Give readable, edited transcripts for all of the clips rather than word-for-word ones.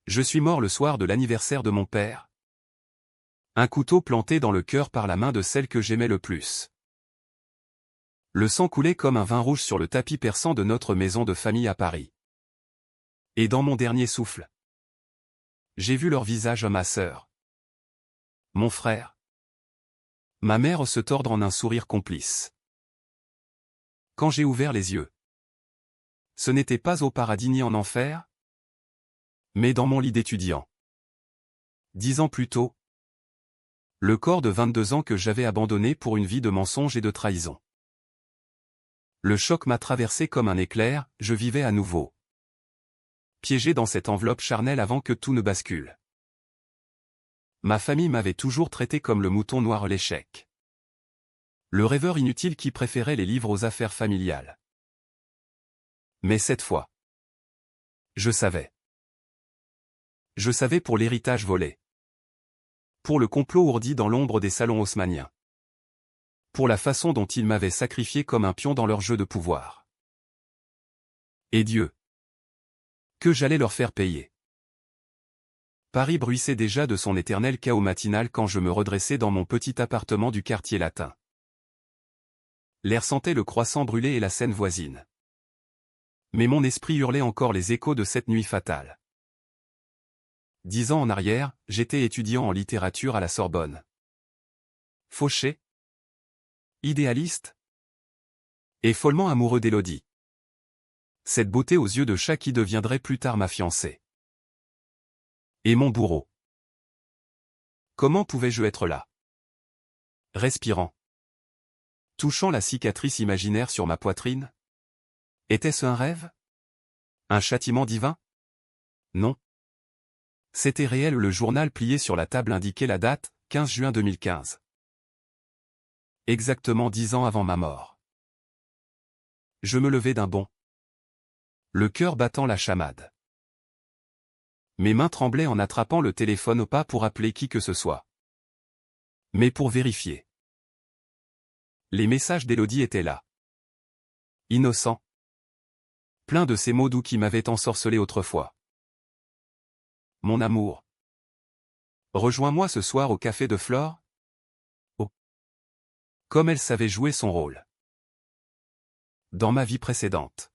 Je suis mort le soir de l'anniversaire de mon père. Un couteau planté dans le cœur par la main de celle que j'aimais le plus. Le sang coulait comme un vin rouge sur le tapis perçant de notre maison de famille à Paris. Et dans mon dernier souffle, j'ai vu leur visage à ma sœur, mon frère, ma mère se tordre en un sourire complice. Quand j'ai ouvert les yeux, ce n'était pas au paradis ni en enfer, mais dans mon lit d'étudiant. 10 ans plus tôt, le corps de 22 ans que j'avais abandonné pour une vie de mensonge et de trahison. Le choc m'a traversé comme un éclair, je vivais à nouveau. Piégé dans cette enveloppe charnelle avant que tout ne bascule. Ma famille m'avait toujours traité comme le mouton noir à l'échec. Le rêveur inutile qui préférait les livres aux affaires familiales. Mais cette fois, je savais. Je savais pour l'héritage volé. Pour le complot ourdi dans l'ombre des salons haussmanniens. Pour la façon dont ils m'avaient sacrifié comme un pion dans leur jeu de pouvoir. Et Dieu, que j'allais leur faire payer. Paris bruissait déjà de son éternel chaos matinal quand je me redressais dans mon petit appartement du quartier latin. L'air sentait le croissant brûlé et la Seine voisine. Mais mon esprit hurlait encore les échos de cette nuit fatale. 10 ans en arrière, j'étais étudiant en littérature à la Sorbonne. Fauché, idéaliste et follement amoureux d'Élodie. Cette beauté aux yeux de chat qui deviendrait plus tard ma fiancée. Et mon bourreau. Comment pouvais-je être là? Respirant. Touchant la cicatrice imaginaire sur ma poitrine? Était-ce un rêve? Un châtiment divin? Non. C'était réel, le journal plié sur la table indiquait la date, 15 juin 2015. Exactement 10 ans avant ma mort. Je me levai d'un bond. Le cœur battant la chamade. Mes mains tremblaient en attrapant le téléphone au pas pour appeler qui que ce soit. Mais pour vérifier. Les messages d'Élodie étaient là. Innocents. Plein de ces mots doux qui m'avaient ensorcelé autrefois. Mon amour. Rejoins-moi ce soir au café de Flore. Oh. Comme elle savait jouer son rôle. Dans ma vie précédente.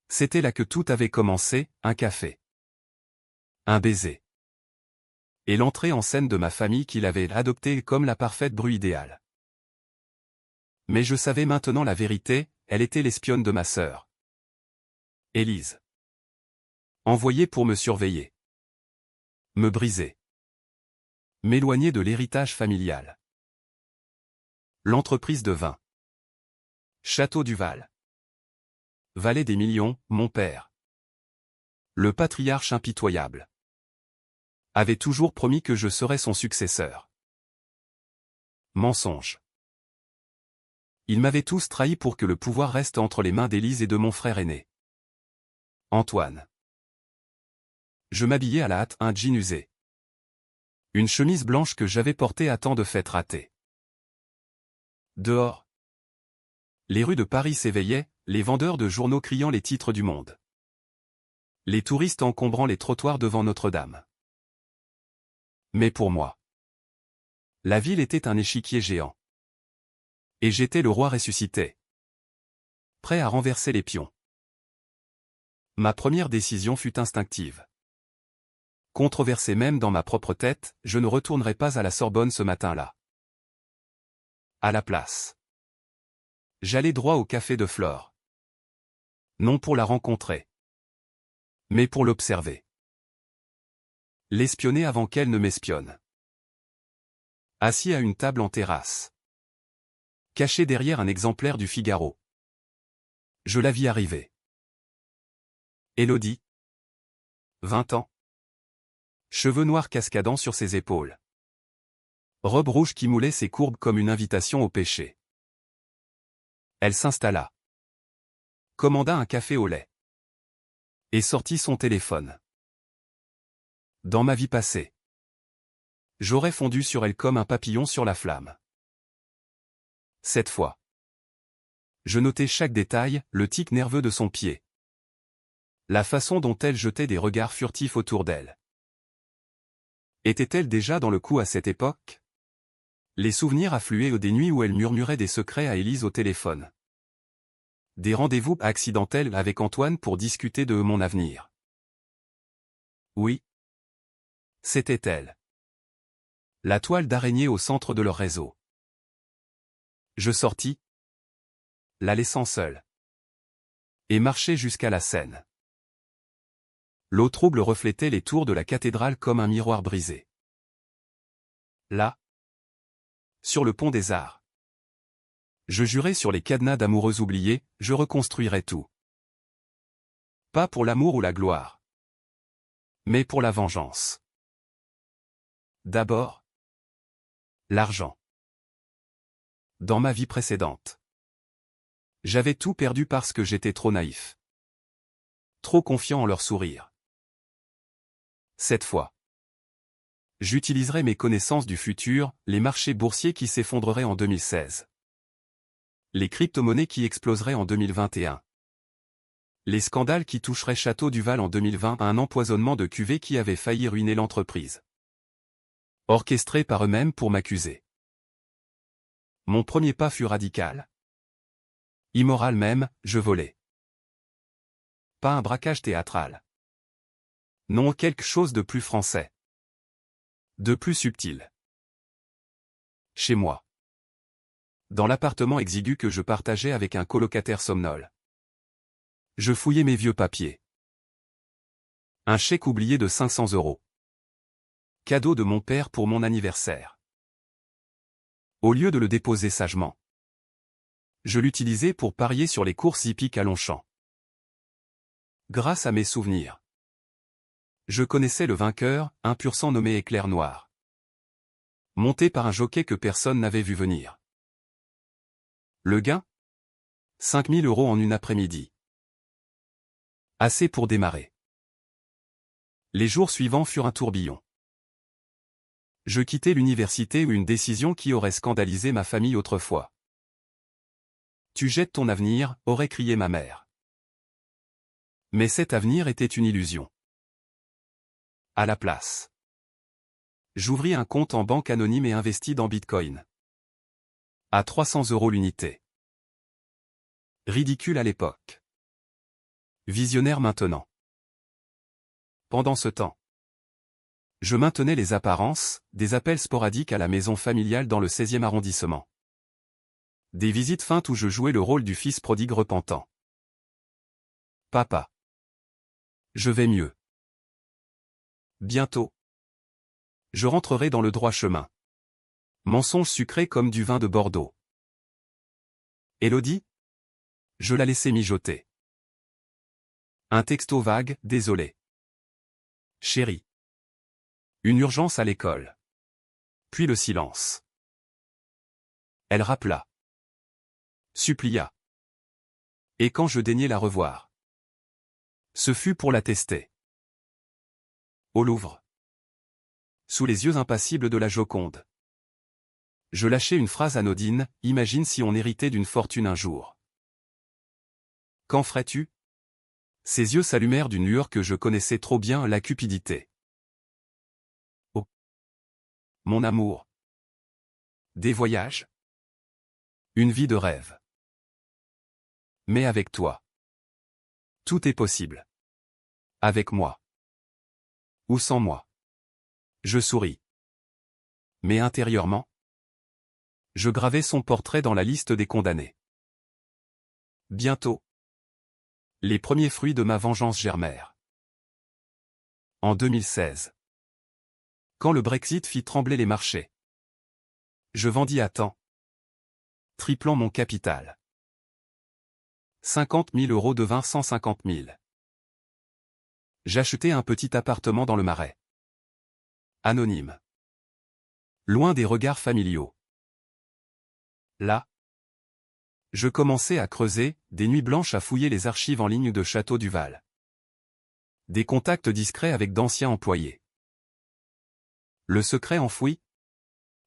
C'était là que tout avait commencé, un café. Un baiser. Et l'entrée en scène de ma famille qui l'avait adoptée comme la parfaite bru idéale. Mais je savais maintenant la vérité, elle était l'espionne de ma sœur. Élise. Envoyée pour me surveiller. Me briser. M'éloigner de l'héritage familial. L'entreprise de vin. Château du Val. Vallée des millions, mon père. Le patriarche impitoyable. Avait toujours promis que je serais son successeur. Mensonge. Ils m'avaient tous trahi pour que le pouvoir reste entre les mains d'Élise et de mon frère aîné. Antoine. Je m'habillais à la hâte, un jean usé. Une chemise blanche que j'avais portée à tant de fêtes ratées. Dehors. Les rues de Paris s'éveillaient, les vendeurs de journaux criant les titres du monde. Les touristes encombrant les trottoirs devant Notre-Dame. Mais pour moi, la ville était un échiquier géant. Et j'étais le roi ressuscité. Prêt à renverser les pions. Ma première décision fut instinctive. Controversée même dans ma propre tête, je ne retournerai pas à la Sorbonne ce matin-là. À la place. J'allais droit au café de Flore. Non pour la rencontrer. Mais pour l'observer. L'espionner avant qu'elle ne m'espionne. Assis à une table en terrasse. Caché derrière un exemplaire du Figaro. Je la vis arriver. Élodie. 20 ans. Cheveux noirs cascadant sur ses épaules. Robe rouge qui moulait ses courbes comme une invitation au péché. Elle s'installa. Commanda un café au lait. Et sortit son téléphone. Dans ma vie passée, j'aurais fondu sur elle comme un papillon sur la flamme. Cette fois, je notais chaque détail, le tic nerveux de son pied. La façon dont elle jetait des regards furtifs autour d'elle. Était-elle déjà dans le coup à cette époque? Les souvenirs affluaient des nuits où elle murmurait des secrets à Élise au téléphone. Des rendez-vous accidentels avec Antoine pour discuter de mon avenir. Oui. C'était elle. La toile d'araignée au centre de leur réseau. Je sortis, la laissant seule. Et marchai jusqu'à la Seine. L'eau trouble reflétait les tours de la cathédrale comme un miroir brisé. Là, sur le pont des Arts. Je jurai sur les cadenas d'amoureux oubliés, je reconstruirai tout. Pas pour l'amour ou la gloire. Mais pour la vengeance. D'abord, l'argent. Dans ma vie précédente, j'avais tout perdu parce que j'étais trop naïf. Trop confiant en leur sourire. Cette fois, j'utiliserai mes connaissances du futur, les marchés boursiers qui s'effondreraient en 2016. Les crypto-monnaies qui exploseraient en 2021. Les scandales qui toucheraient Château Duval en 2020 à un empoisonnement de cuvée qui avait failli ruiner l'entreprise. Orchestrés par eux-mêmes pour m'accuser. Mon premier pas fut radical. Immoral même, je volais. Pas un braquage théâtral. Non, quelque chose de plus français. De plus subtil. Chez moi. Dans l'appartement exigu que je partageais avec un colocataire somnole. Je fouillais mes vieux papiers. Un chèque oublié de 500 €. Cadeau de mon père pour mon anniversaire. Au lieu de le déposer sagement, je l'utilisais pour parier sur les courses hippiques à Longchamp. Grâce à mes souvenirs, je connaissais le vainqueur, un pur sang nommé Éclair Noir. Monté par un jockey que personne n'avait vu venir. Le gain? 5 000 € en une après-midi. Assez pour démarrer. Les jours suivants furent un tourbillon. Je quittai l'université où une décision qui aurait scandalisé ma famille autrefois. Tu jettes ton avenir, aurait crié ma mère. Mais cet avenir était une illusion. À la place, j'ouvris un compte en banque anonyme et investis dans Bitcoin. À 300 € l'unité. Ridicule à l'époque. Visionnaire maintenant. Pendant ce temps, je maintenais les apparences, des appels sporadiques à la maison familiale dans le 16e arrondissement. Des visites feintes où je jouais le rôle du fils prodigue repentant. Papa. Je vais mieux. Bientôt. Je rentrerai dans le droit chemin. Mensonge sucré comme du vin de Bordeaux. Élodie? Je la laissais mijoter. Un texto vague, désolé. Chérie. Une urgence à l'école. Puis le silence. Elle rappela. Supplia. Et quand je daignai la revoir, ce fut pour la tester. Au Louvre. Sous les yeux impassibles de la Joconde. Je lâchai une phrase anodine, imagine si on héritait d'une fortune un jour. Qu'en ferais-tu? Ses yeux s'allumèrent d'une lueur que je connaissais trop bien, la cupidité. Oh. Mon amour. Des voyages. Une vie de rêve. Mais avec toi. Tout est possible. Avec moi. Ou sans moi. Je souris. Mais intérieurement, je gravais son portrait dans la liste des condamnés. Bientôt. Les premiers fruits de ma vengeance germèrent. En 2016. Quand le Brexit fit trembler les marchés. Je vendis à temps. Triplant mon capital. 50 000 € devint 150 000. J'achetai un petit appartement dans le Marais. Anonyme. Loin des regards familiaux. Là, je commençais à creuser, des nuits blanches à fouiller les archives en ligne de Château Duval. Des contacts discrets avec d'anciens employés. Le secret enfoui?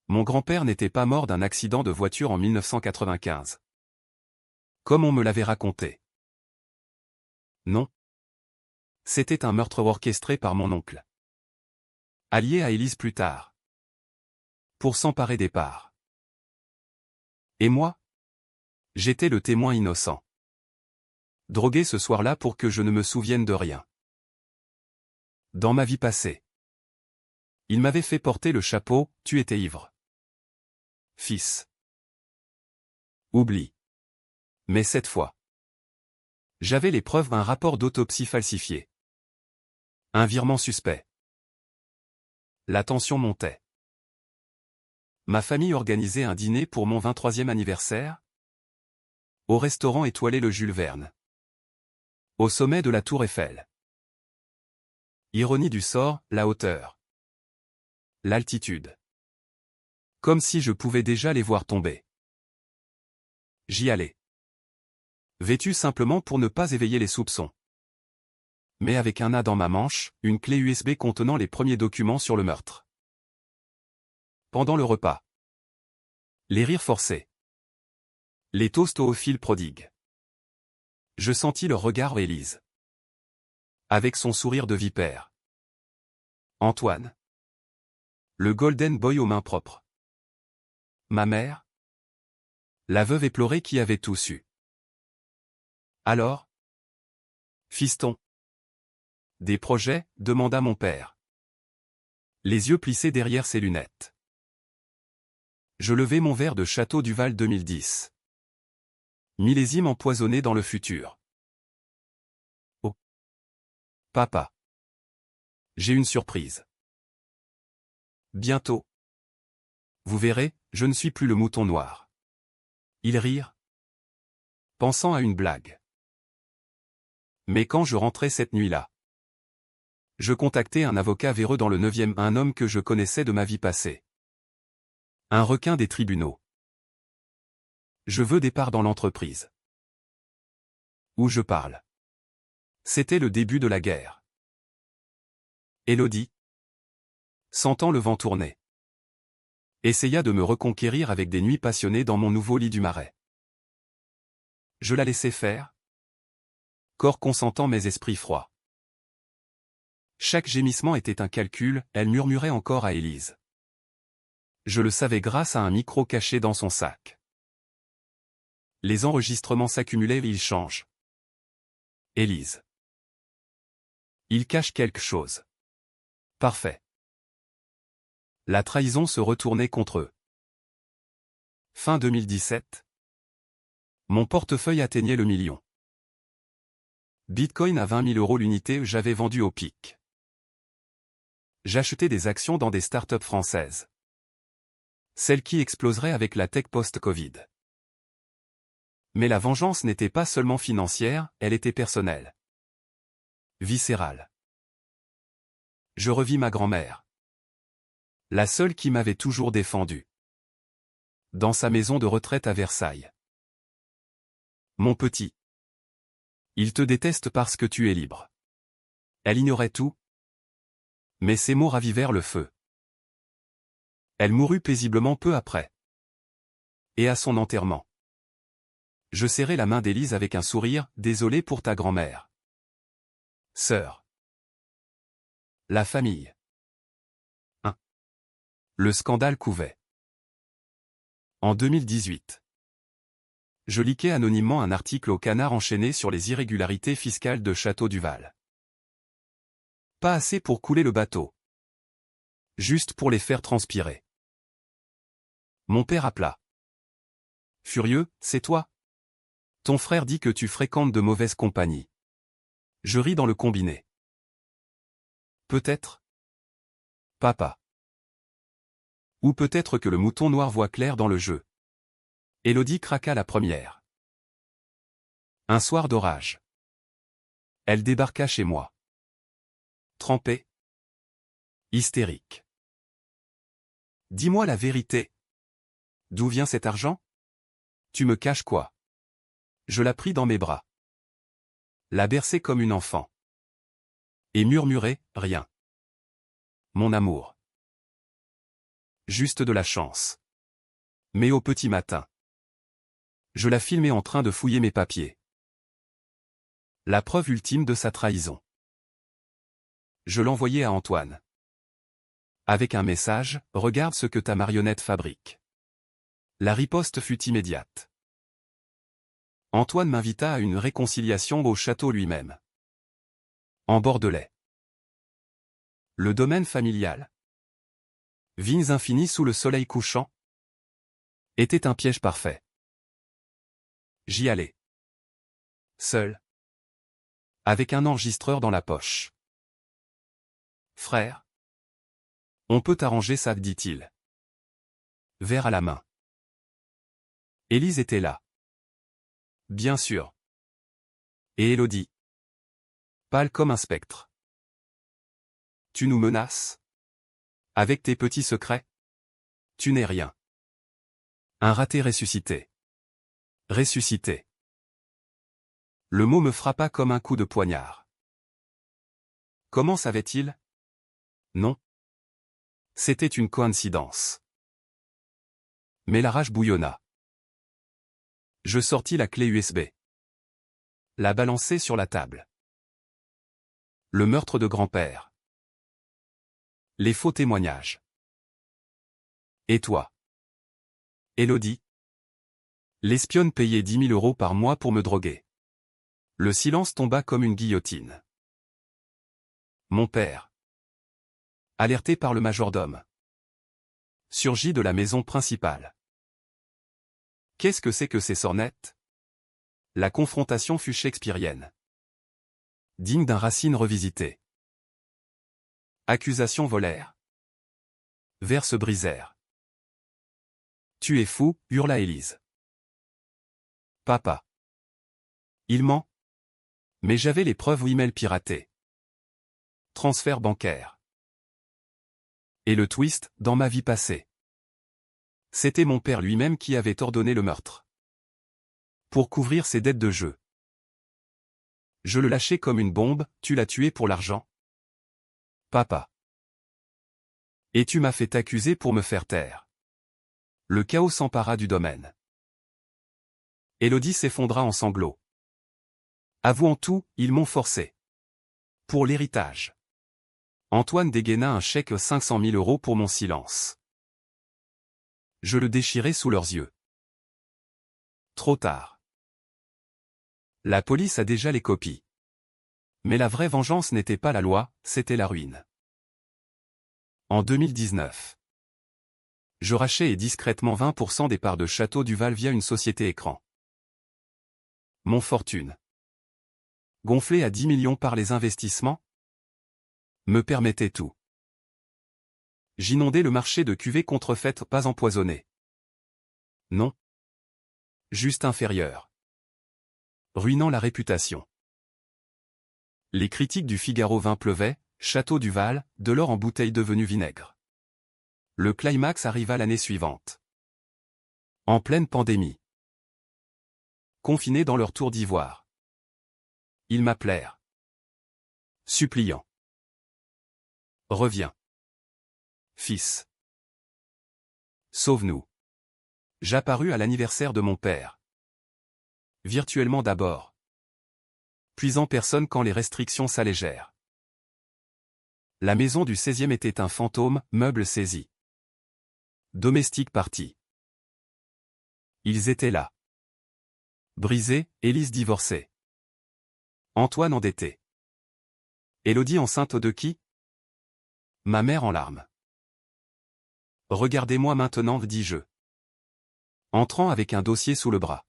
Mon grand-père n'était pas mort d'un accident de voiture en 1995. Comme on me l'avait raconté. Non. C'était un meurtre orchestré par mon oncle. Allié à Élise plus tard. Pour s'emparer des parts. Et moi? J'étais le témoin innocent. Drogué ce soir-là pour que je ne me souvienne de rien. Dans ma vie passée. Il m'avait fait porter le chapeau, tu étais ivre. Fils. Oublie. Mais cette fois. J'avais les preuves d'un rapport d'autopsie falsifié. Un virement suspect. La tension montait. Ma famille organisait un dîner pour mon 23e anniversaire. Au restaurant étoilé le Jules Verne. Au sommet de la Tour Eiffel. Ironie du sort, la hauteur. L'altitude. Comme si je pouvais déjà les voir tomber. J'y allais. Vêtu simplement pour ne pas éveiller les soupçons. Mais avec un A dans ma manche, une clé USB contenant les premiers documents sur le meurtre. Pendant le repas. Les rires forcés. Les toasts au fil prodigue. Je sentis le regard d'Élise. Avec son sourire de vipère. Antoine. Le golden boy aux mains propres. Ma mère. La veuve éplorée qui avait tout su. Alors? Fiston. Des projets, demanda mon père. Les yeux plissés derrière ses lunettes. Je levai mon verre de Château Duval 2010. Millésime empoisonné dans le futur. Oh. Papa. J'ai une surprise. Bientôt. Vous verrez, je ne suis plus le mouton noir. Ils rirent. Pensant à une blague. Mais quand je rentrais cette nuit-là, je contactai un avocat véreux dans le 9e, un homme que je connaissais de ma vie passée. Un requin des tribunaux. Je veux des parts dans l'entreprise. Où je parle. C'était le début de la guerre. Élodie, sentant le vent tourner, essaya de me reconquérir avec des nuits passionnées dans mon nouveau lit du Marais. Je la laissai faire. Corps consentant mais esprit froid. Chaque gémissement était un calcul, elle murmurait encore à Élise. Je le savais grâce à un micro caché dans son sac. Les enregistrements s'accumulaient et ils changent. Élise. Il cache quelque chose. Parfait. La trahison se retournait contre eux. Fin 2017. Mon portefeuille atteignait le million. Bitcoin à 20 000 € l'unité, j'avais vendu au pic. J'achetais des actions dans des startups françaises. Celles qui exploseraient avec la tech post-Covid. Mais la vengeance n'était pas seulement financière, elle était personnelle. Viscérale. Je revis ma grand-mère. La seule qui m'avait toujours défendu. Dans sa maison de retraite à Versailles. Mon petit. Il te déteste parce que tu es libre. Elle ignorait tout. Mais ces mots ravivèrent le feu. Elle mourut paisiblement peu après. Et à son enterrement. Je serrai la main d'Élise avec un sourire, désolé pour ta grand-mère. Sœur. La famille. 1. Le scandale couvait. En 2018. Je liquais anonymement un article au Canard enchaîné sur les irrégularités fiscales de Château Duval. Pas assez pour couler le bateau. Juste pour les faire transpirer. Mon père appela. Furieux, c'est toi? Ton frère dit que tu fréquentes de mauvaises compagnies. Je ris dans le combiné. Peut-être. Papa. Ou peut-être que le mouton noir voit clair dans le jeu. Élodie craqua la première. Un soir d'orage. Elle débarqua chez moi. Trempée. Hystérique. Dis-moi la vérité. D'où vient cet argent? Tu me caches quoi? Je la pris dans mes bras. La berçai comme une enfant. Et murmurai, rien. Mon amour. Juste de la chance. Mais au petit matin. Je la filmai en train de fouiller mes papiers. La preuve ultime de sa trahison. Je l'envoyai à Antoine. Avec un message, regarde ce que ta marionnette fabrique. La riposte fut immédiate. Antoine m'invita à une réconciliation au château lui-même. En Bordelais. Le domaine familial. Vignes infinies sous le soleil couchant. Était un piège parfait. J'y allais. Seul. Avec un enregistreur dans la poche. Frère. On peut arranger ça, dit-il. Verre à la main. Élise était là. Bien sûr. Et Élodie. Pâle comme un spectre. Tu nous menaces? Avec tes petits secrets? Tu n'es rien. Un raté ressuscité. Ressuscité. Le mot me frappa comme un coup de poignard. Comment savait-il? Non. C'était une coïncidence. Mais la rage bouillonna. Je sortis la clé USB. La balançai sur la table. Le meurtre de grand-père. Les faux témoignages. Et toi? Élodie? L'espionne payait 10 000 € par mois pour me droguer. Le silence tomba comme une guillotine. Mon père. Alerté par le majordome. Surgit de la maison principale. Qu'est-ce que c'est que ces sornettes? La confrontation fut shakespearienne. Digne d'un Racine revisité. Accusations volèrent. Vers se brisèrent. Tu es fou, hurla Élise. Papa. Il ment. Mais j'avais les preuves email piratées. Transfert bancaire. Et le twist, dans ma vie passée. C'était mon père lui-même qui avait ordonné le meurtre. Pour couvrir ses dettes de jeu. Je le lâchais comme une bombe, tu l'as tué pour l'argent? Papa. Et tu m'as fait t'accuser pour me faire taire. Le chaos s'empara du domaine. Élodie s'effondra en sanglots. Avouant tout, ils m'ont forcé. Pour l'héritage. Antoine dégaina un chèque 500 000 € pour mon silence. Je le déchirai sous leurs yeux. Trop tard. La police a déjà les copies. Mais la vraie vengeance n'était pas la loi, c'était la ruine. En 2019. Je rachais discrètement 20% des parts de Château Duval via une société écran. Mon fortune. Gonflée à 10 millions par les investissements, me permettait tout. J'inondais le marché de cuvées contrefaites pas empoisonnées. Non. Juste inférieures. Ruinant la réputation. Les critiques du Figaro vin pleuvaient, Château Duval, de l'or en bouteille devenu vinaigre. Le climax arriva l'année suivante. En pleine pandémie. Confinés dans leur tour d'ivoire. Ils m'appelèrent. Suppliant. Reviens. Fils. Sauve-nous. J'apparus à l'anniversaire de mon père. Virtuellement d'abord. Puis en personne quand les restrictions s'allégèrent. La maison du 16e était un fantôme, meuble saisi. Domestique parti. Ils étaient là. Brisé, Élise divorcée. Antoine endetté. Élodie enceinte de qui? Ma mère en larmes. Regardez-moi maintenant, dis-je. Entrant avec un dossier sous le bras.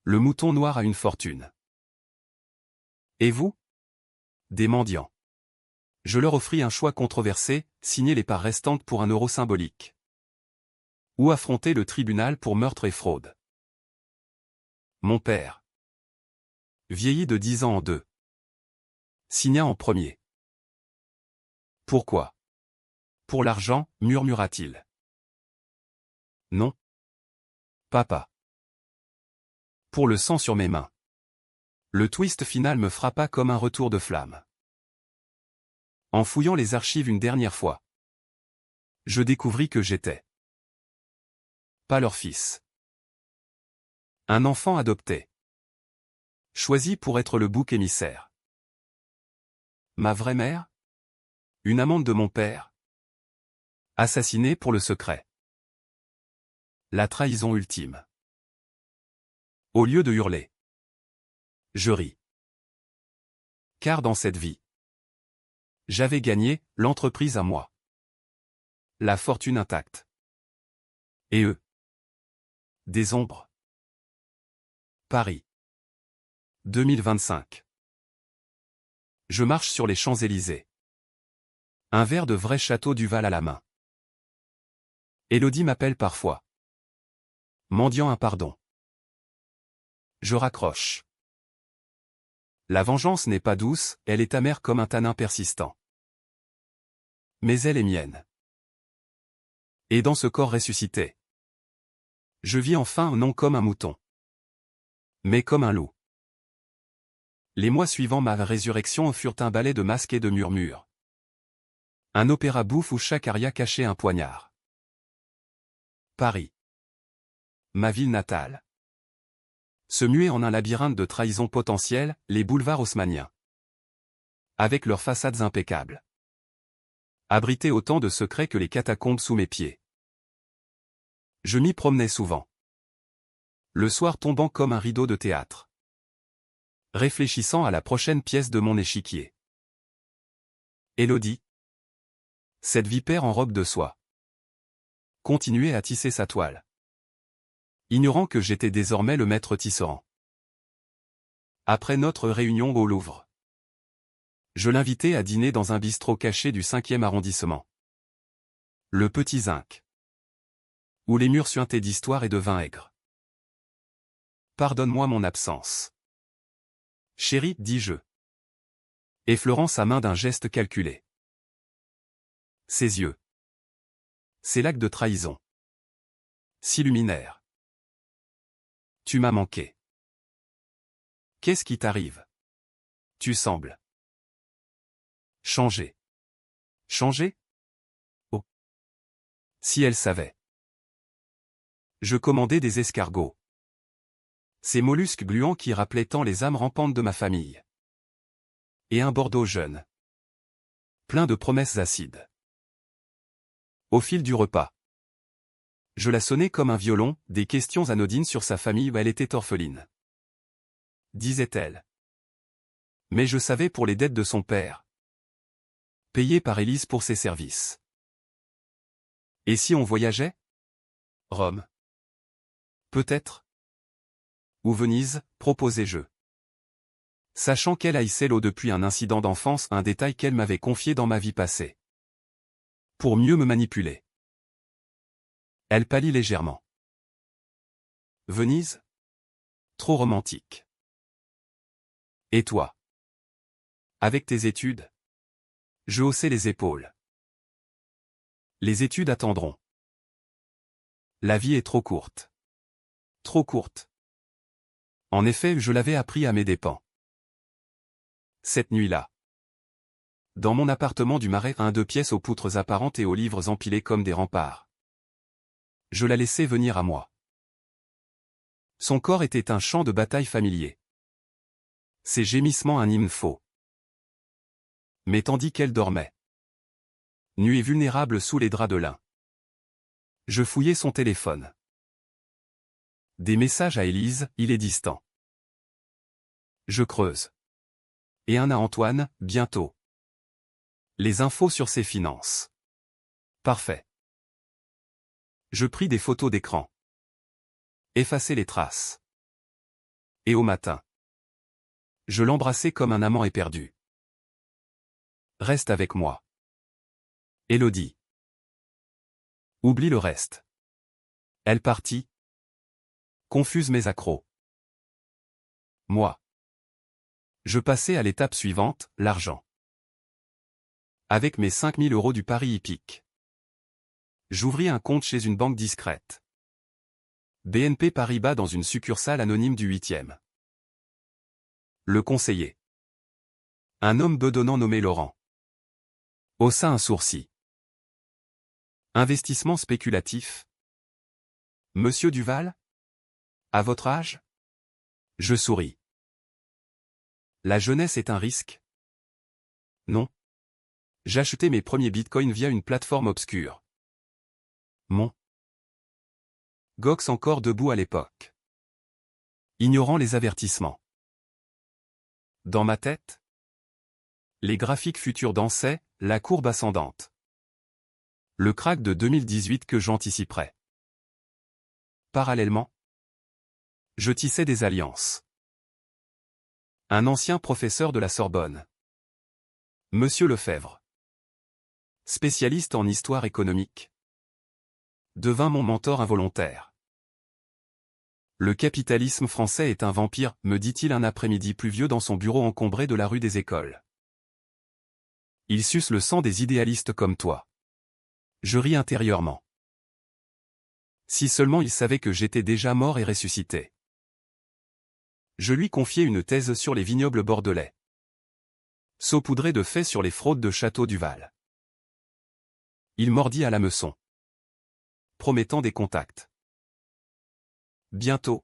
Le mouton noir a une fortune. Et vous? Des mendiants. Je leur offris un choix controversé, signer les parts restantes pour 1 € symbolique. Ou affronter le tribunal pour meurtre et fraude. Mon père. Vieilli de 10 ans en 2. Signa en premier. Pourquoi? Pour l'argent, murmura-t-il. Non. Papa. Pour le sang sur mes mains. Le twist final me frappa comme un retour de flamme. En fouillant les archives une dernière fois, je découvris que j'étais pas leur fils. Un enfant adopté. Choisi pour être le bouc émissaire. Ma vraie mère? Une amante de mon père? Assassinée pour le secret. La trahison ultime. Au lieu de hurler, je ris. Car dans cette vie, j'avais gagné l'entreprise à moi. La fortune intacte. Et eux? Des ombres. Paris. 2025. Je marche sur les Champs-Élysées. Un verre de vrai Château Duval à la main. Élodie m'appelle parfois, mendiant un pardon. Je raccroche. La vengeance n'est pas douce, elle est amère comme un tanin persistant. Mais elle est mienne. Et dans ce corps ressuscité, je vis enfin non comme un mouton, mais comme un loup. Les mois suivant ma résurrection furent un ballet de masques et de murmures. Un opéra bouffe où chaque aria cachait un poignard. Paris. Ma ville natale. Se muer en un labyrinthe de trahisons potentielles, les boulevards haussmanniens. Avec leurs façades impeccables. Abrités autant de secrets que les catacombes sous mes pieds. Je m'y promenais souvent. Le soir tombant comme un rideau de théâtre. Réfléchissant à la prochaine pièce de mon échiquier. Élodie. Cette vipère en robe de soie. Continuait à tisser sa toile. Ignorant que j'étais désormais le maître tisserand. Après notre réunion au Louvre, je l'invitai à dîner dans un bistrot caché du 5e arrondissement. Le Petit Zinc. Où les murs suintaient d'histoire et de vin aigre. Pardonne-moi mon absence. Chérie, dis-je. Effleurant sa main d'un geste calculé. Ses yeux. Ses lacs de trahison. S'illuminèrent. Tu m'as manqué. Qu'est-ce qui t'arrive? Tu sembles changer. Changer? Oh. Si elle savait. Je commandais des escargots. Ces mollusques gluants qui rappelaient tant les âmes rampantes de ma famille. Et un Bordeaux jeune. Plein de promesses acides. Au fil du repas. Je la sonnais comme un violon, des questions anodines sur sa famille où elle était orpheline. Disait-elle. Mais je savais pour les dettes de son père. Payées par Élise pour ses services. Et si on voyageait? Rome. Peut-être. Ou Venise, proposai-je. Sachant qu'elle haïssait l'eau depuis un incident d'enfance, un détail qu'elle m'avait confié dans ma vie passée. Pour mieux me manipuler. Elle pâlit légèrement. Venise? Trop romantique. Et toi? Avec tes études? Je haussai les épaules. Les études attendront. La vie est trop courte. Trop courte. En effet, je l'avais appris à mes dépens. Cette nuit-là. Dans mon appartement du Marais, un 2 pièces aux poutres apparentes et aux livres empilés comme des remparts. Je la laissai venir à moi. Son corps était un champ de bataille familier. Ses gémissements un hymne faux. Mais tandis qu'elle dormait, nue et vulnérable sous les draps de lin, je fouillai son téléphone. Des messages à Élise, il est distant. Je creuse. Et un à Antoine, bientôt. Les infos sur ses finances. Parfait. Je pris des photos d'écran. Effacer les traces. Et au matin, je l'embrassai comme un amant éperdu. Reste avec moi. Élodie. Oublie le reste. Elle partit. Confuse mais accro. Moi. Je passai à l'étape suivante, l'argent. Avec mes 5000 € du pari hippique. J'ouvris un compte chez une banque discrète. BNP Paribas dans une succursale anonyme du 8e. Le conseiller. Un homme bedonnant nommé Laurent. Haussa un sourcil. Investissement spéculatif. Monsieur Duval? À votre âge? Je souris. La jeunesse est un risque. Non. J'achetais mes premiers bitcoins via une plateforme obscure. Mon Gox encore debout à l'époque. Ignorant les avertissements. Dans ma tête, les graphiques futurs dansaient, la courbe ascendante. Le crack de 2018 que j'anticiperais. Parallèlement, je tissais des alliances. Un ancien professeur de la Sorbonne. Monsieur Lefebvre. Spécialiste en histoire économique. Devint mon mentor involontaire. Le capitalisme français est un vampire, me dit-il un après-midi pluvieux dans son bureau encombré de la rue des Écoles. Il suce le sang des idéalistes comme toi. Je ris intérieurement. Si seulement il savait que j'étais déjà mort et ressuscité. Je lui confiai une thèse sur les vignobles bordelais. Saupoudré de faits sur les fraudes de Château Duval. Il mordit à l'hameçon. Promettant des contacts. Bientôt.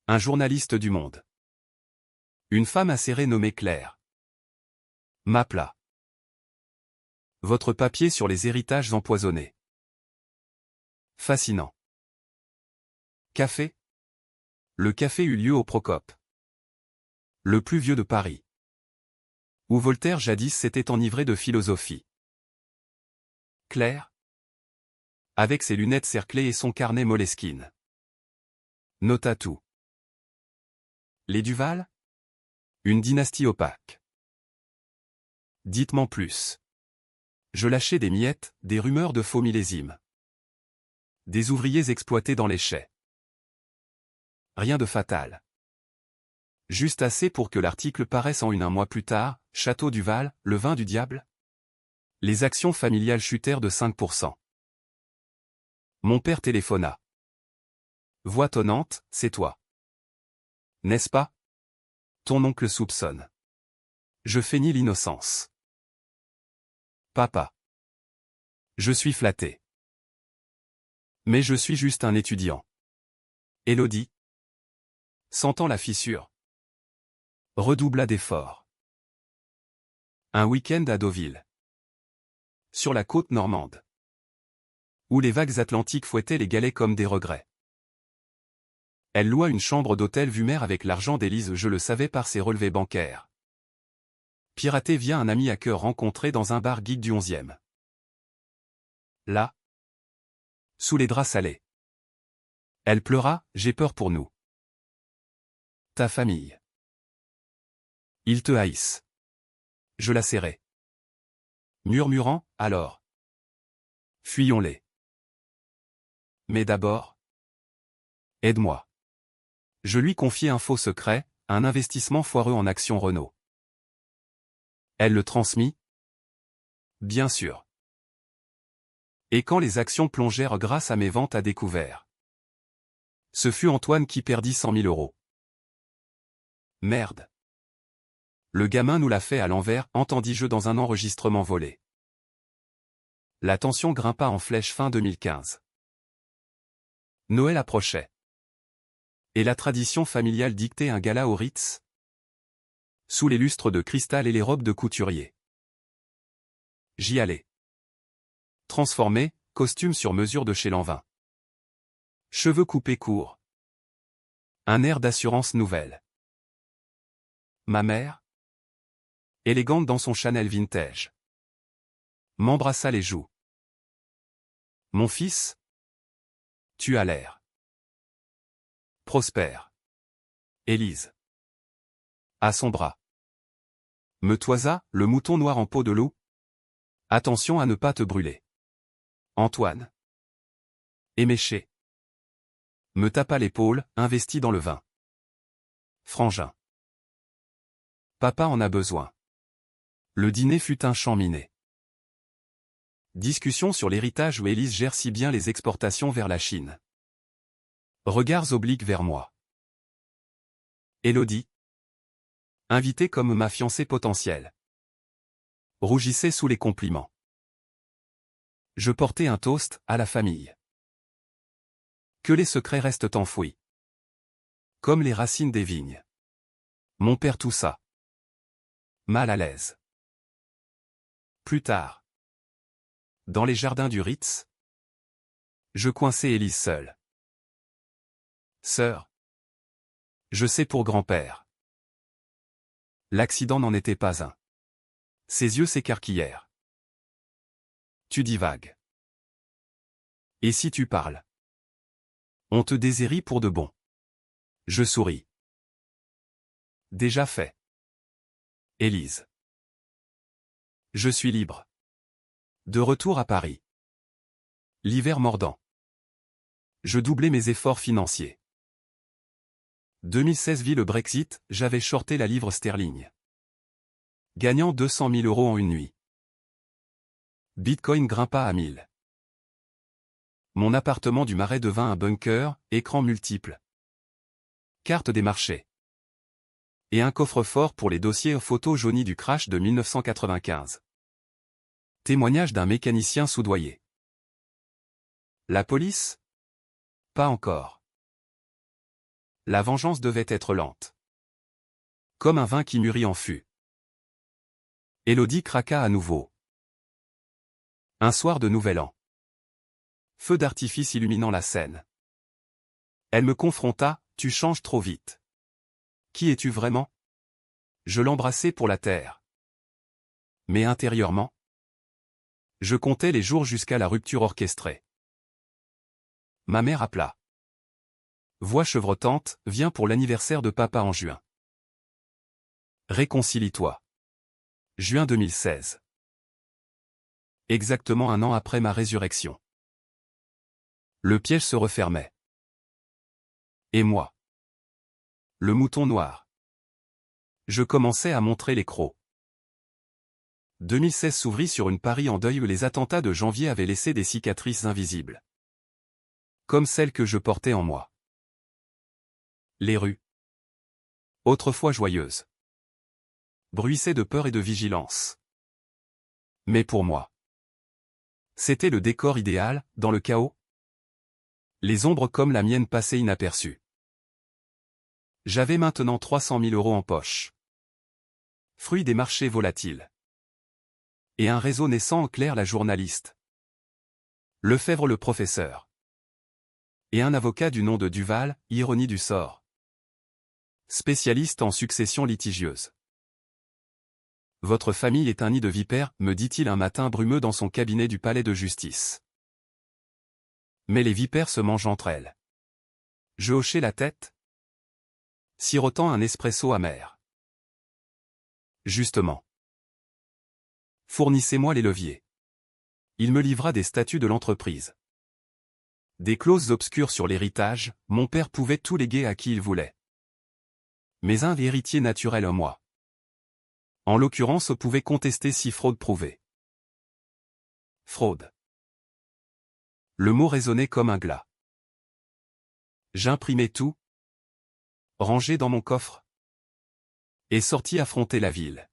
Un journaliste du Monde. Une femme acérée nommée Claire. M'appela. Votre papier sur les héritages empoisonnés. Fascinant. Café. Le café eut lieu au Procope. Le plus vieux de Paris. Où Voltaire jadis s'était enivré de philosophie. Claire. Avec ses lunettes cerclées et son carnet Moleskine. Nota tout. Les Duval? Une dynastie opaque. Dites-m'en plus. Je lâchais des miettes, des rumeurs de faux millésimes. Des ouvriers exploités dans les chais. Rien de fatal. Juste assez pour que l'article paraisse en une un mois plus tard, Château Duval, le vin du diable? Les actions familiales chutèrent de 5%. Mon père téléphona. Voix tonnante, c'est toi. N'est-ce pas? Ton oncle soupçonne. Je feignis l'innocence. Papa. Je suis flatté. Mais je suis juste un étudiant. Élodie. Sentant la fissure. Redoubla d'efforts. Un week-end à Deauville. Sur la côte normande. Où les vagues atlantiques fouettaient les galets comme des regrets. Elle loua une chambre d'hôtel vue mer avec l'argent d'Élise, je le savais par ses relevés bancaires. Piraté via un ami à cœur rencontré dans un bar geek du 11e. Là. Sous les draps salés. Elle pleura, j'ai peur pour nous. Ta famille. Ils te haïssent. Je la serrai. Murmurant, alors. Fuyons-les. Mais d'abord. Aide-moi. Je lui confiai un faux secret, un investissement foireux en actions Renault. Elle le transmit? Bien sûr. Et quand les actions plongèrent grâce à mes ventes à découvert? Ce fut Antoine qui perdit 100 000 euros. Merde. Le gamin nous l'a fait à l'envers, entendis-je dans un enregistrement volé. La tension grimpa en flèche fin 2015. Noël approchait. Et la tradition familiale dictait un gala au Ritz. Sous les lustres de cristal et les robes de couturier. J'y allais. Transformé, costume sur mesure de chez Lanvin. Cheveux coupés courts. Un air d'assurance nouvelle. Ma mère, élégante dans son Chanel vintage, m'embrassa les joues. Mon fils, tu as l'air prospère. Élise. À son bras. Me toisa, le mouton noir en peau de loup. Attention à ne pas te brûler. Antoine. Éméché. Me tapa l'épaule, investi dans le vin. Frangin. Papa en a besoin. Le dîner fut un champ miné. Discussion sur l'héritage où Élise gère si bien les exportations vers la Chine. Regards obliques vers moi. Élodie. Invitée comme ma fiancée potentielle. Rougissait sous les compliments. Je portais un toast à la famille. Que les secrets restent enfouis. Comme les racines des vignes. Mon père toussa. Mal à l'aise. Plus tard. Dans les jardins du Ritz. Je coinçai Élise seule. Sœur. Je sais pour grand-père. L'accident n'en était pas un. Ses yeux s'écarquillèrent. Tu divagues. Et si tu parles? On te déshérit pour de bon. Je souris. Déjà fait. Élise. Je suis libre. De retour à Paris. L'hiver mordant. Je doublais mes efforts financiers. 2016 vit le Brexit, j'avais shorté la livre sterling. Gagnant 200 000 € en une nuit. Bitcoin grimpa à 1000. Mon appartement du Marais devint un bunker, écran multiple. Carte des marchés. Et un coffre-fort pour les dossiers photos jaunis du crash de 1995. Témoignage d'un mécanicien soudoyé. La police? Pas encore. La vengeance devait être lente. Comme un vin qui mûrit en fût. Élodie craqua à nouveau. Un soir de Nouvel An. Feu d'artifice illuminant la scène. Elle me confronta, tu changes trop vite. Qui es-tu vraiment? Je l'embrassai pour la terre. Mais intérieurement, je comptais les jours jusqu'à la rupture orchestrée. Ma mère appela. Voix chevrotante, viens pour l'anniversaire de papa en juin. Réconcilie-toi. Juin 2016. Exactement un an après ma résurrection. Le piège se refermait. Et moi? Le mouton noir. Je commençais à montrer les crocs. 2016 s'ouvrit sur une Paris en deuil où les attentats de janvier avaient laissé des cicatrices invisibles. Comme celles que je portais en moi. Les rues. Autrefois joyeuses. Bruissaient de peur et de vigilance. Mais pour moi. C'était le décor idéal, dans le chaos. Les ombres comme la mienne passaient inaperçues. J'avais maintenant 300 000 € en poche. Fruit des marchés volatiles. Et un réseau naissant en Claire la journaliste. Lefebvre le professeur. Et un avocat du nom de Duval, ironie du sort. Spécialiste en succession litigieuse. Votre famille est un nid de vipères, me dit-il un matin brumeux dans son cabinet du palais de justice. Mais les vipères se mangent entre elles. Je hochai la tête, sirotant un espresso amer. Justement. Fournissez-moi les leviers. Il me livra des statuts de l'entreprise. Des clauses obscures sur l'héritage, mon père pouvait tout léguer à qui il voulait. Mais un héritier naturel en moi. En l'occurrence pouvait contester si fraude prouvée. Fraude. Le mot résonnait comme un glas. J'imprimai tout, rangé dans mon coffre, et sortis affronter la ville.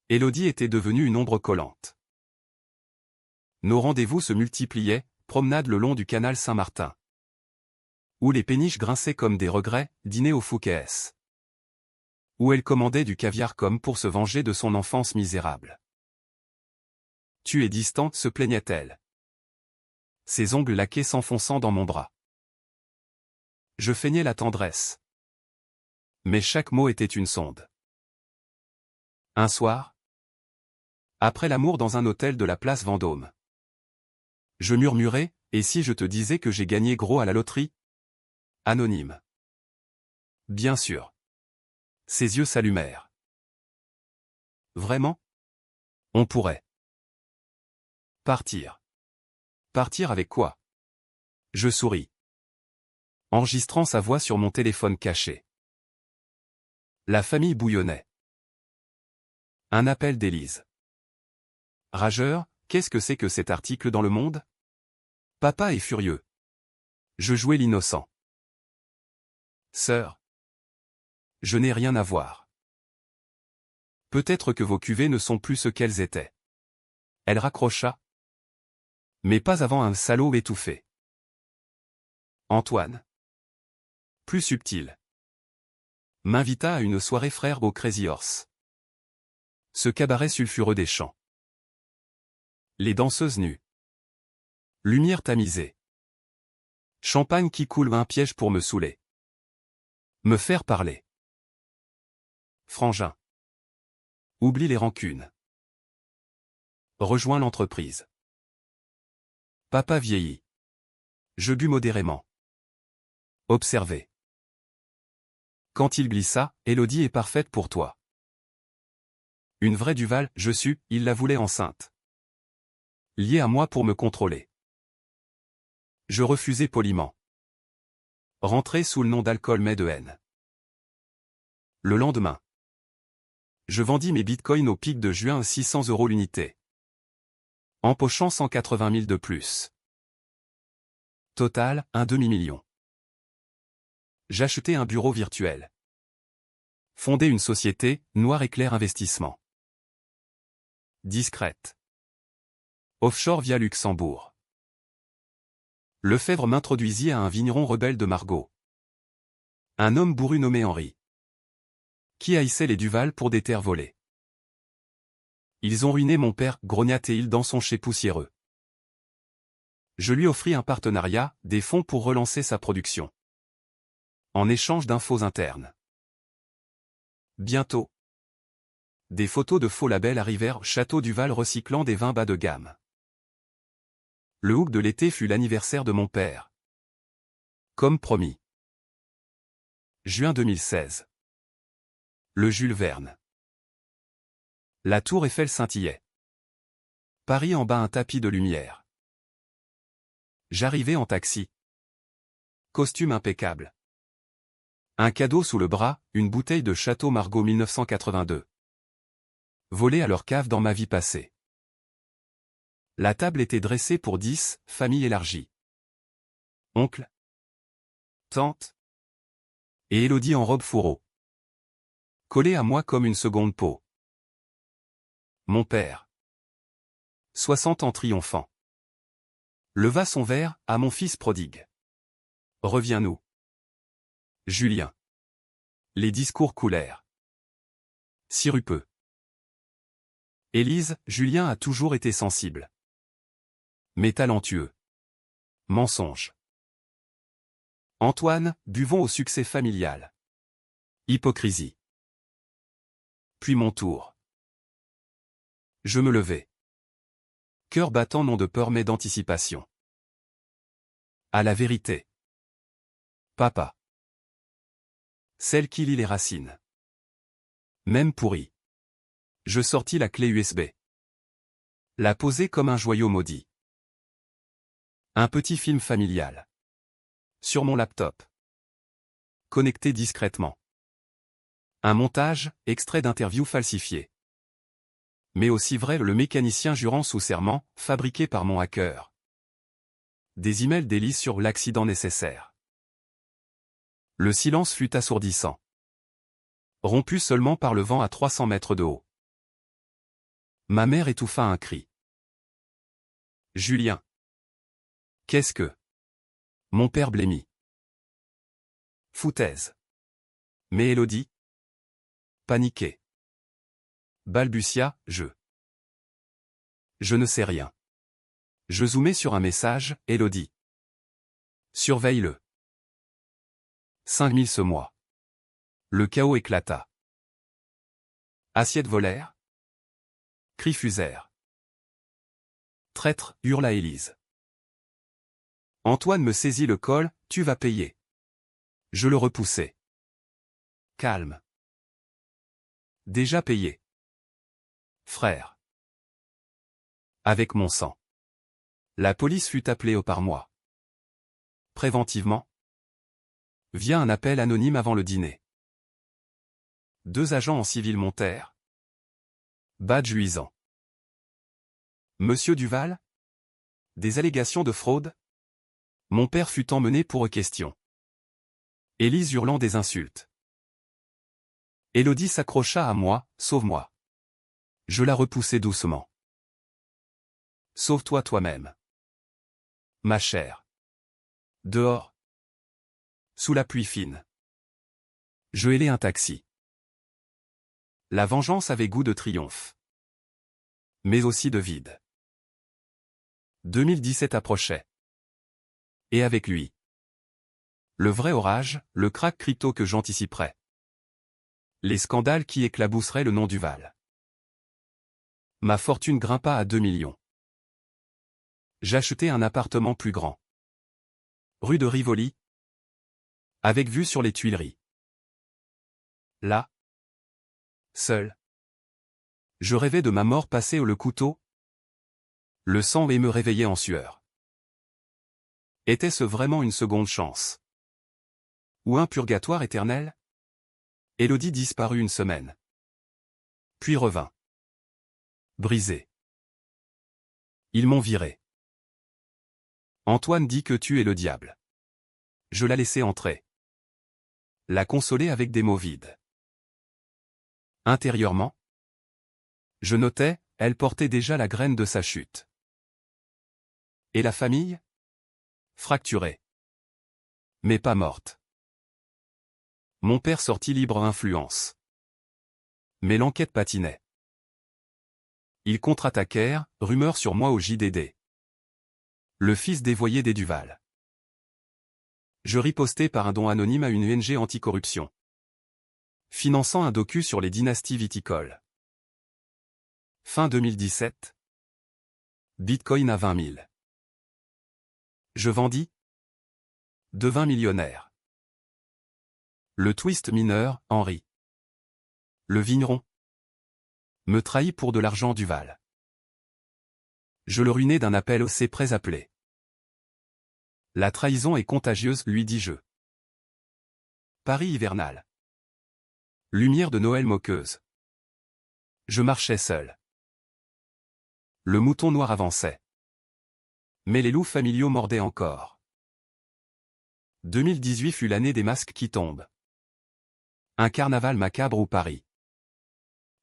Élodie était devenue une ombre collante. Nos rendez-vous se multipliaient, promenade le long du canal Saint-Martin. Où les péniches grinçaient comme des regrets, dîner au Fouquet's. Où elle commandait du caviar comme pour se venger de son enfance misérable. Tu es distante, se plaignait-elle. Ses ongles laqués s'enfonçant dans mon bras. Je feignais la tendresse. Mais chaque mot était une sonde. Un soir, après l'amour dans un hôtel de la place Vendôme. Je murmurai, et si je te disais que j'ai gagné gros à la loterie? Anonyme. Bien sûr. Ses yeux s'allumèrent. Vraiment? On pourrait. Partir. Partir avec quoi? Je souris. Enregistrant sa voix sur mon téléphone caché. La famille bouillonnait. Un appel d'Élise. Rageur, qu'est-ce que c'est que cet article dans Le Monde? Papa est furieux. Je jouais l'innocent. Sœur. Je n'ai rien à voir. Peut-être que vos cuvées ne sont plus ce qu'elles étaient. Elle raccrocha. Mais pas avant un salaud étouffé. Antoine. Plus subtil. M'invita à une soirée frère au Crazy Horse. Ce cabaret sulfureux des champs. Les danseuses nues. Lumière tamisée. Champagne qui coule, un piège pour me saouler. Me faire parler. Frangin. Oublie les rancunes. Rejoins l'entreprise. Papa vieillit. Je bus modérément. Observez. Quand il glissa, Élodie est parfaite pour toi. Une vraie Duval, je sus, il la voulait enceinte. Liée à moi pour me contrôler. Je refusai poliment. Rentré sous le nom d'alcool mais de haine. Le lendemain. Je vendis mes bitcoins au pic de juin à 600 € l'unité. Empochant 180 000 de plus. Total, un demi-million. J'achetai un bureau virtuel. Fondai une société, Noir et Clair Investissement. Discrète. Offshore via Luxembourg. Lefebvre m'introduisit à un vigneron rebelle de Margaux. Un homme bourru nommé Henri. Qui haïssait les Duval pour des terres volées. Ils ont ruiné mon père, grogna-t-il dans son chai poussiéreux. Je lui offris un partenariat, des fonds pour relancer sa production. En échange d'infos internes. Bientôt. Des photos de faux labels arrivèrent, Château Duval recyclant des vins bas de gamme. Le hook de l'été fut l'anniversaire de mon père. Comme promis. Juin 2016. Le Jules Verne. La tour Eiffel scintillait. Paris en bas un tapis de lumière. J'arrivai en taxi. Costume impeccable. Un cadeau sous le bras, une bouteille de Château Margaux 1982. Volée à leur cave dans ma vie passée. La table était dressée pour 10, famille élargie. Oncle, tante et Élodie en robe fourreau. Collée à moi comme une seconde peau. Mon père. 60 ans triomphant. Leva son verre, à mon fils prodigue. Reviens-nous. Julien. Les discours coulèrent. Sirupeux. Élise, Julien a toujours été sensible. Mais talentueux. Mensonge. Antoine, buvons au succès familial. Hypocrisie. Puis mon tour. Je me levai. Cœur battant non de peur mais d'anticipation. À la vérité. Papa. Celle qui lit les racines. Même pourrie. Je sortis la clé USB. La posai comme un joyau maudit. Un petit film familial. Sur mon laptop. Connecté discrètement. Un montage, extrait d'interview falsifié. Mais aussi vrai, le mécanicien jurant sous serment, fabriqué par mon hacker. Des emails d'Élise sur l'accident nécessaire. Le silence fut assourdissant. Rompu seulement par le vent à 300 mètres de haut. Ma mère étouffa un cri. Julien. Qu'est-ce que... Mon père blêmit. Foutaise. Mais Élodie. Paniqué. Balbutia, je ne sais rien. Je zoomai sur un message, Élodie. Surveille-le. 5000 ce mois. Le chaos éclata. Assiettes volèrent. Cris fusèrent. Traître, hurla Élise. Antoine me saisit le col, tu vas payer. Je le repoussai. Calme. Déjà payé. Frère. Avec mon sang. La police fut appelée au par mois. Préventivement. Via un appel anonyme avant le dîner. 2 agents en civil montèrent. Badge luisant. Monsieur Duval? Des allégations de fraude? Mon père fut emmené pour question. Élise hurlant des insultes. Élodie s'accrocha à moi, sauve-moi. Je la repoussai doucement. Sauve-toi toi-même. Ma chère. Dehors. Sous la pluie fine. Je hélai un taxi. La vengeance avait goût de triomphe. Mais aussi de vide. 2017 approchait. Et avec lui. Le vrai orage, le crack crypto que j'anticiperais. Les scandales qui éclabousseraient le nom Duval. Ma fortune grimpa à 2 millions. J'achetai un appartement plus grand. Rue de Rivoli. Avec vue sur les Tuileries. Là. Seul. Je rêvais de ma mort passée le couteau. Le sang et me réveillait en sueur. Était-ce vraiment une seconde chance? Ou un purgatoire éternel? Élodie disparut une semaine. Puis revint. Brisé. Ils m'ont viré. Antoine dit que tu es le diable. Je la laissai entrer. La consoler avec des mots vides. Intérieurement, je notais, elle portait déjà la graine de sa chute. Et la famille? Fracturée. Mais pas morte. Mon père sortit libre influence. Mais l'enquête patinait. Ils contre-attaquèrent, rumeur sur moi au JDD. Le fils dévoyé des Duval. Je ripostai par un don anonyme à une ONG anticorruption. Finançant un docu sur les dynasties viticoles. Fin 2017. Bitcoin à 20 000. Je vendis. Devins millionnaire. Le twist mineur, Henri. Le vigneron. Me trahit pour de l'argent Duval. Je le ruinai d'un appel au ses prêts appelés. La trahison est contagieuse, lui dis-je. Paris hivernal. Lumière de Noël moqueuse. Je marchais seul. Le mouton noir avançait. Mais les loups familiaux mordaient encore. 2018 fut l'année des masques qui tombent. Un carnaval macabre où Paris,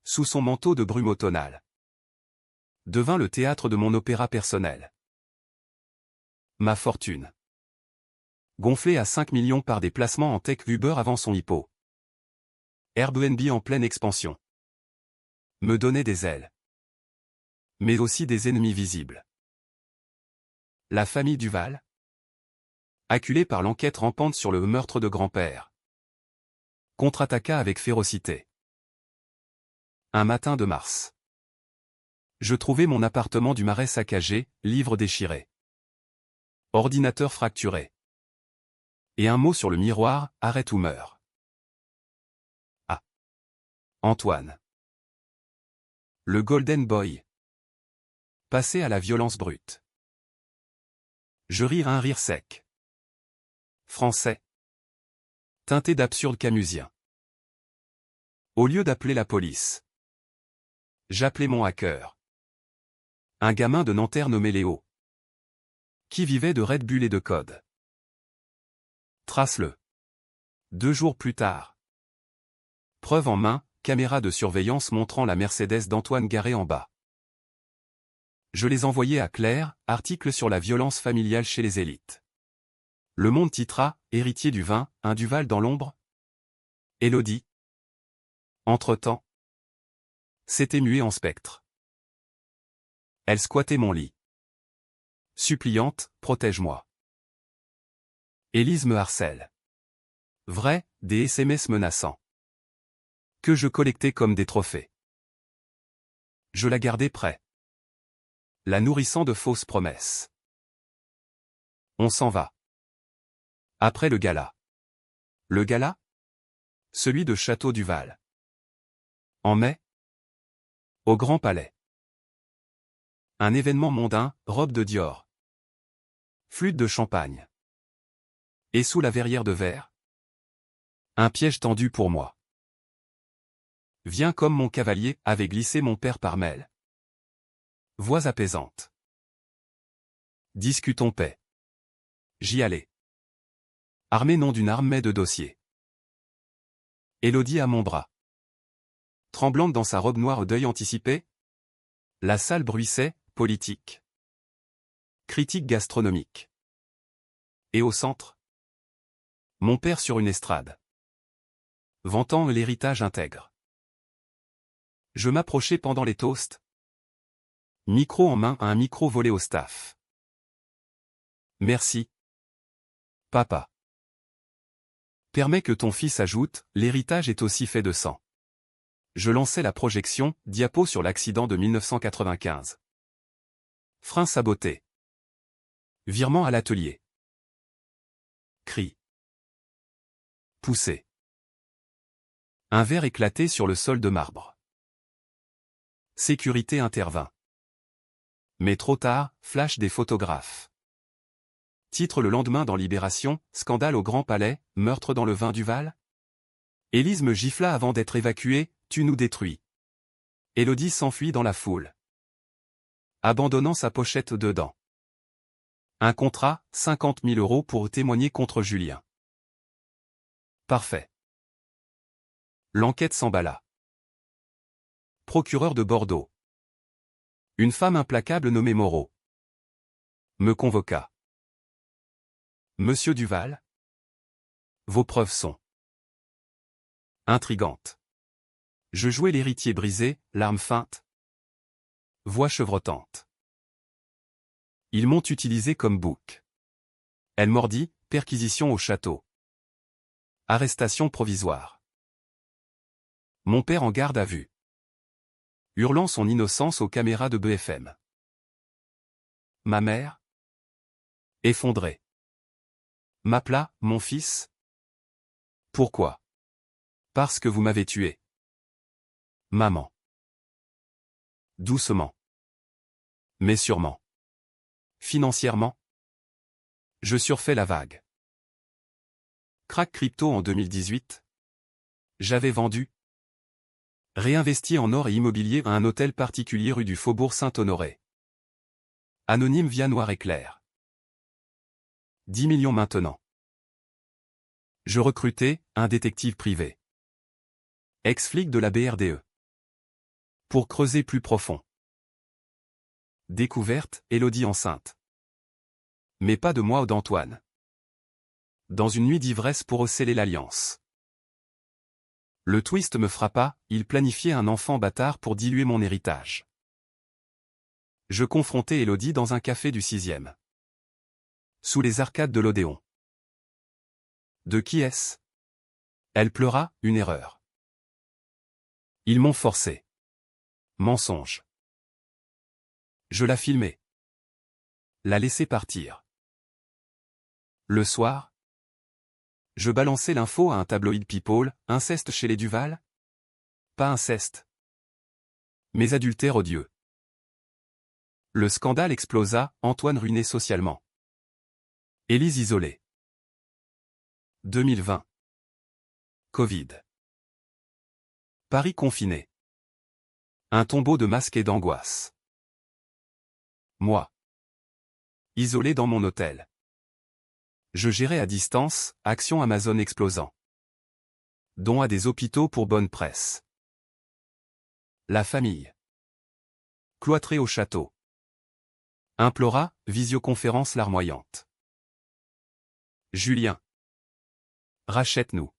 sous son manteau de brume automnale, devint le théâtre de mon opéra personnel. Ma fortune. Gonflée à 5 millions par des placements en tech Uber avant son IPO. Airbnb en pleine expansion. Me donnait des ailes. Mais aussi des ennemis visibles. La famille Duval. Acculée par l'enquête rampante sur le meurtre de grand-père. Contre-attaqua avec férocité. Un matin de mars. Je trouvai mon appartement du Marais saccagé, livres déchirés. Ordinateur fracturé. Et un mot sur le miroir, arrête ou meurs. Ah. Antoine. Le Golden Boy. Passé à la violence brute. Je ris un rire sec. Français. Teinté d'absurde camusien. Au lieu d'appeler la police. J'appelais mon hacker. Un gamin de Nanterre nommé Léo. Qui vivait de Red Bull et de code. Trace-le. 2 jours plus tard. Preuve en main, caméra de surveillance montrant la Mercedes d'Antoine garée en bas. Je les envoyais à Claire, article sur la violence familiale chez les élites. Le Monde titra, héritier du vin, un Duval dans l'ombre. Élodie. Entre-temps. S'était muée en spectre. Elle squattait mon lit. Suppliante, protège-moi. Élise me harcèle. Vrai, des SMS menaçants. Que je collectais comme des trophées. Je la gardais près. La nourrissant de fausses promesses. On s'en va. Après le gala. Le gala? Celui de Château Duval. En mai. Au Grand Palais. Un événement mondain, robe de Dior. Flûte de champagne. Et sous la verrière de verre. Un piège tendu pour moi. Viens comme mon cavalier, avait glissé mon père par mail. Voix apaisante. Discutons paix. J'y allais. Armé non d'une arme mais de dossier. Élodie à mon bras. Tremblante dans sa robe noire deuil anticipé. La salle bruissait, politique. Critique gastronomique. Et au centre. Mon père sur une estrade. Vantant l'héritage intègre. Je m'approchais pendant les toasts. Micro en main, un micro volé au staff. Merci. Papa. Permets que ton fils ajoute, l'héritage est aussi fait de sang. Je lançais la projection, diapo sur l'accident de 1995. Frein saboté. Virement à l'atelier. Cri. Poussé. Un verre éclaté sur le sol de marbre. Sécurité intervint. Mais trop tard, flash des photographes. Titre le lendemain dans Libération, scandale au Grand Palais, meurtre dans le vin du Val. Élise me gifla avant d'être évacuée, tu nous détruis. Élodie s'enfuit dans la foule, abandonnant sa pochette dedans. Un contrat, 50 000 € pour témoigner contre Julien. Parfait. L'enquête s'emballa. Procureur de Bordeaux. Une femme implacable nommée Moreau me convoqua. Monsieur Duval, vos preuves sont intrigantes. Je jouais l'héritier brisé, l'arme feinte, voix chevrotante. Ils m'ont utilisé comme bouc. Elle mordit, perquisition au château. Arrestation provisoire. Mon père en garde à vue. Hurlant son innocence aux caméras de BFM. Ma mère, effondrée, m'appela, mon fils. Pourquoi? Parce que vous m'avez tué. Maman. Doucement. Mais sûrement. Financièrement. Je surfais la vague. Crack crypto en 2018. J'avais vendu. Réinvesti en or et immobilier à un hôtel particulier rue du Faubourg Saint-Honoré. Anonyme via Noir Éclair. 10 millions maintenant. Je recrutais un détective privé. Ex-flic de la BRDE. Pour creuser plus profond. Découverte, Élodie enceinte. Mais pas de moi ou d'Antoine. Dans une nuit d'ivresse pour sceller l'alliance. Le twist me frappa, il planifiait un enfant bâtard pour diluer mon héritage. Je confrontai Élodie dans un café du 6e. Sous les arcades de l'Odéon. De qui est-ce? Elle pleura, une erreur. Ils m'ont forcé. Mensonge. Je la filmai. La laissai partir. Le soir, je balançai l'info à un tabloïd People, inceste chez les Duval? Pas inceste. Mais adultère odieux. Le scandale explosa, Antoine ruiné socialement. Élise isolée. 2020. Covid. Paris confiné. Un tombeau de masques et d'angoisse. Moi. Isolé dans mon hôtel. Je gérais à distance, action Amazon explosant. Don à des hôpitaux pour bonne presse. La famille. Cloîtrée au château. Implora, visioconférence larmoyante. Julien. Rachète-nous.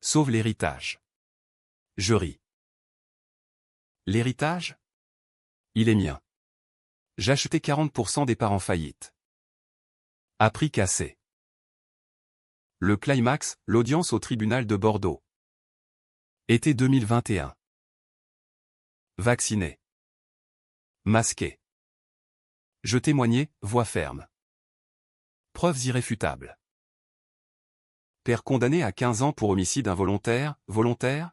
Sauve l'héritage. Je ris. L'héritage? Il est mien. J'achetais 40% des parts en faillite. À prix cassé. Le climax, l'audience au tribunal de Bordeaux. Été 2021. Vacciné. Masqué. Je témoignais, voix ferme. Preuves irréfutables. Père condamné à 15 ans pour homicide involontaire, volontaire?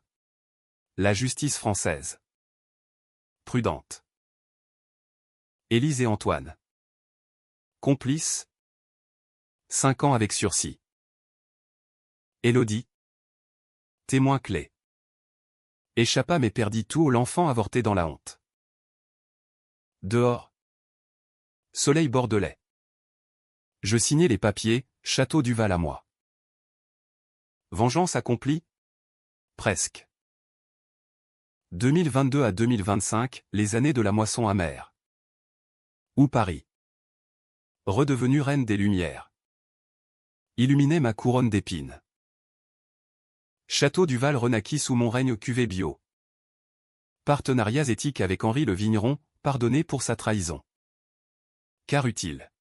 La justice française. Prudente. Élise et Antoine. Complices. 5 ans avec sursis. Élodie. Témoin clé. Échappa mais perdit tout, l'enfant avorté dans la honte. Dehors. Soleil bordelais. Je signais les papiers, Château Duval à moi. Vengeance accomplie? Presque. 2022 à 2025, les années de la moisson amère. Ou Paris. Redevenue reine des Lumières. Illuminait ma couronne d'épines. Château Duval renaquit sous mon règne cuvée bio. Partenariats éthiques avec Henri le Vigneron, pardonné pour sa trahison. Car utile.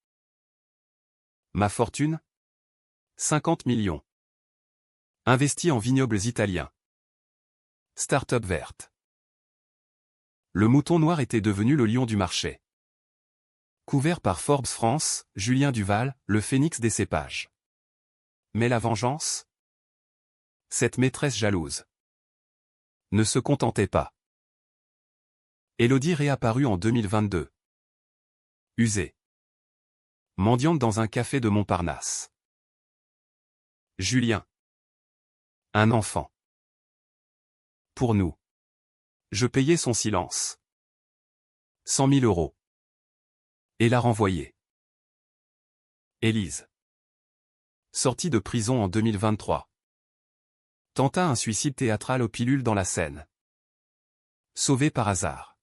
Ma fortune 50 millions. Investi en vignobles italiens. Start-up verte. Le mouton noir était devenu le lion du marché. Couvert par Forbes France, Julien Duval, le phénix des cépages. Mais la vengeance? Cette maîtresse jalouse ne se contentait pas. Élodie réapparut en 2022. Usée. Mendiante dans un café de Montparnasse. Julien. Un enfant. Pour nous. Je payais son silence. 100 000 euros. Et l'a renvoyée. Élise. Sortie de prison en 2023. Tenta un suicide théâtral aux pilules dans la Seine. Sauvée par hasard.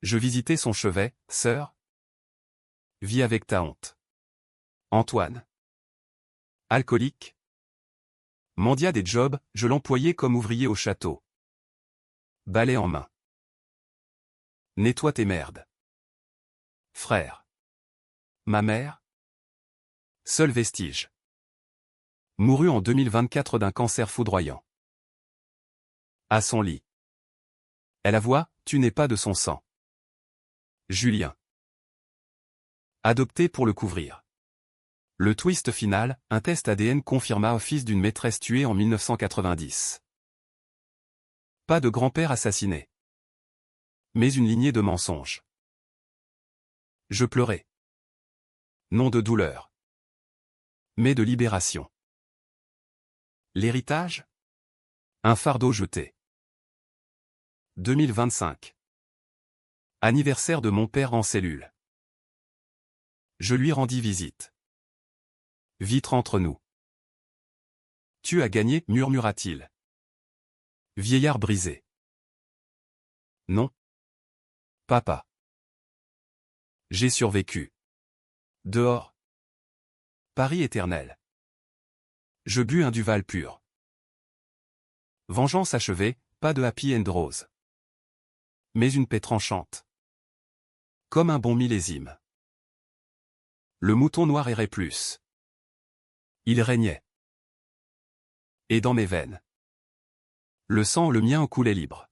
Je visitais son chevet, sœur. Vis avec ta honte. Antoine. Alcoolique. Mendia des jobs, je l'employais comme ouvrier au château. Balai en main. Nettoie tes merdes. Frère. Ma mère. Seul vestige. Mourut en 2024 d'un cancer foudroyant. À son lit. Elle avoua, tu n'es pas de son sang. Julien. Adopté pour le couvrir. Le twist final, un test ADN confirma fils d'une maîtresse tuée en 1990. Pas de grand-père assassiné. Mais une lignée de mensonges. Je pleurais. Non de douleur. Mais de libération. L'héritage? Un fardeau jeté. 2025. Anniversaire de mon père en cellule. Je lui rendis visite. Vitre entre nous. Tu as gagné, murmura-t-il. Vieillard brisé. Non. Papa. J'ai survécu. Dehors. Paris éternel. Je bus un Duval pur. Vengeance achevée, pas de happy end rose. Mais une paix tranchante. Comme un bon millésime. Le mouton noir errait plus. Il régnait. Et dans mes veines. Le sang le mien en coulait libre.